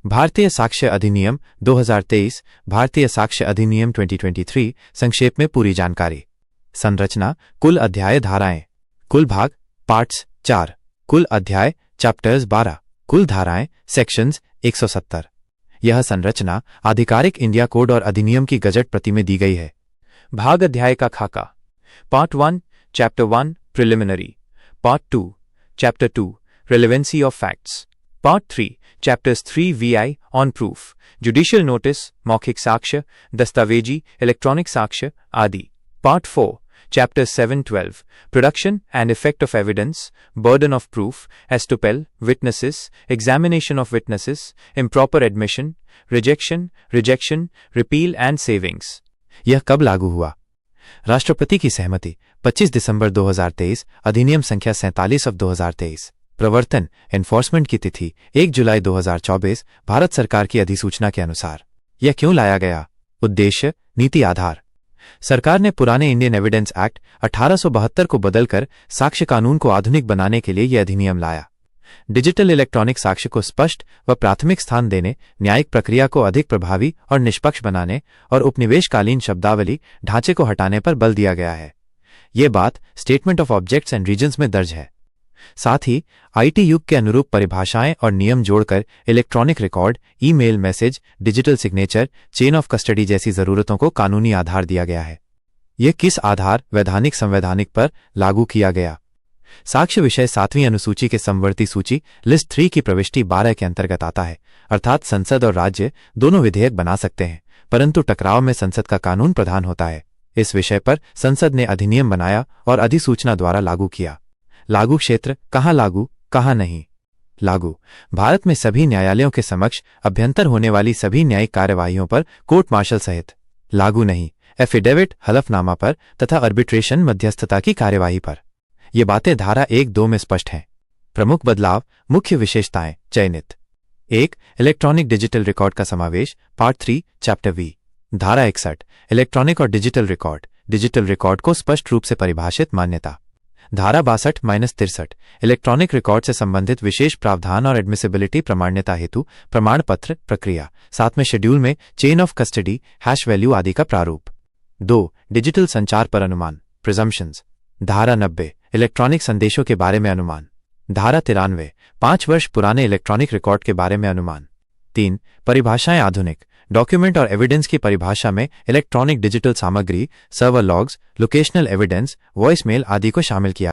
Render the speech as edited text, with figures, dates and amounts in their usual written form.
भारतीय साक्ष्य अधिनियम 2023, भारतीय साक्ष्य अधिनियम 2023, संक्षेप में पूरी जानकारी। संरचना, कुल अध्याय धाराएं, कुल भाग पार्ट्स 4, कुल अध्याय चैप्टर्स 12, कुल धाराएं सेक्शंस 170। यह संरचना आधिकारिक इंडिया कोड और अधिनियम की गजट प्रति में दी गई है। भाग अध्याय का खाका। Part 1, chapter 1, preliminary. Part 2, chapter 2, relevancy of facts. Part 3, chapters 3 VI on proof, judicial notice, मौखिक साक्ष्य, दस्तावेजी, इलेक्ट्रॉनिक साक्ष्य आदि। Part 4, chapters 7-12, production and effect of evidence, burden of proof, estoppel, witnesses, examination of witnesses, improper admission, rejection, repeal and savings। यह कब लागू हुआ? राष्ट्रपति की सहमति 25 दिसंबर 2023, अधिनियम संख्या 47/2023। प्रवर्तन एनफोर्समेंट की तिथि 1 जुलाई 2024, भारत सरकार की अधिसूचना के अनुसार। यह क्यों लाया गया? उद्देश्य, नीति आधार। सरकार ने पुराने इंडियन एविडेंस एक्ट 1872 को बदलकर साक्ष्य कानून को आधुनिक बनाने के लिए यह अधिनियम लाया। डिजिटल इलेक्ट्रॉनिक साक्ष्य को स्पष्ट व प्राथमिक स्थान देने, न्यायिक प्रक्रिया को अधिक प्रभावी और निष्पक्ष बनाने और उपनिवेशकालीन शब्दावली ढांचे को हटाने पर बल दिया गया है। ये बात statement of objects and reasons में दर्ज है। साथ ही आईटी युग के अनुरूप परिभाषाएं और नियम जोड़कर electronic record, email message, digital signature, chain of custody जैसी जरूरतों को कानूनी आधार दिया गया है। यह किस आधार वैधानिक संवैधानिक पर लागू किया गया? साक्ष्य विषय 7वीं अनुसूची के समवर्ती सूची लिस्ट 3 की प्रविष्टि 12 के अंतर्गत आता है, अर्थात संसद और राज्य दोनों विधेयक बना सकते हैं, परंतु टकराव में संसद का कानून प्रधान होता है। इस विषय पर संसद ने अधिनियम बनाया और अधिसूचना द्वारा लागू किया। लागू क्षेत्र, कहाँ लागू, कहाँ नहीं। लागू, भारत में सभी न्यायालयों के समक्ष अभ्यंतर होने वाली सभी न्यायिक कार्यवाहियों पर, कोर्ट मार्शल सहित। लागू नहीं, एफिडेविट, हलफनामा पर तथा आर्बिट्रेशन मध्यस्थता की कार्यवाही पर। ये बातें धारा 1-2 में स्पष्ट हैं। प्रमुख बदलाव, मुख्य विशेषताएं चयनित। 1, इलेक्ट्रॉनिक डिजिटल रिकॉर्ड का समावेश, पार्ट 3, चैप्टर V। धारा 61, इलेक्ट्रॉनिक और डिजिटल रिकॉर्ड को स्पष्ट रूप से परिभाषित मान्यता। धारा 62-63, इलेक्ट्रॉनिक रिकॉर्ड से संबंधित विशेष प्रावधान और एडमिसिबिलिटी प्रमाण्यता हेतु प्रमाण पत्र प्रक्रिया, साथ में शेड्यूल में chain of custody, hash value आदि का प्रारूप। 2, डिजिटल संचार पर अनुमान, प्रिजम्पशंस। धारा 90, इलेक्ट्रॉनिक संदेशों के बारे में अनुमान। धारा 93, 5 वर्ष पुराने इलेक्ट्रॉनिक रिकॉर्ड के बारे में अनुमान। 3, परिभाषाएं आधुनिक, डॉक्यूमेंट और एविडेंस की परिभाषा में इलेक्ट्रॉनिक डिजिटल सामग्री, server logs, locational evidence, voicemail आदि को शामिल किया।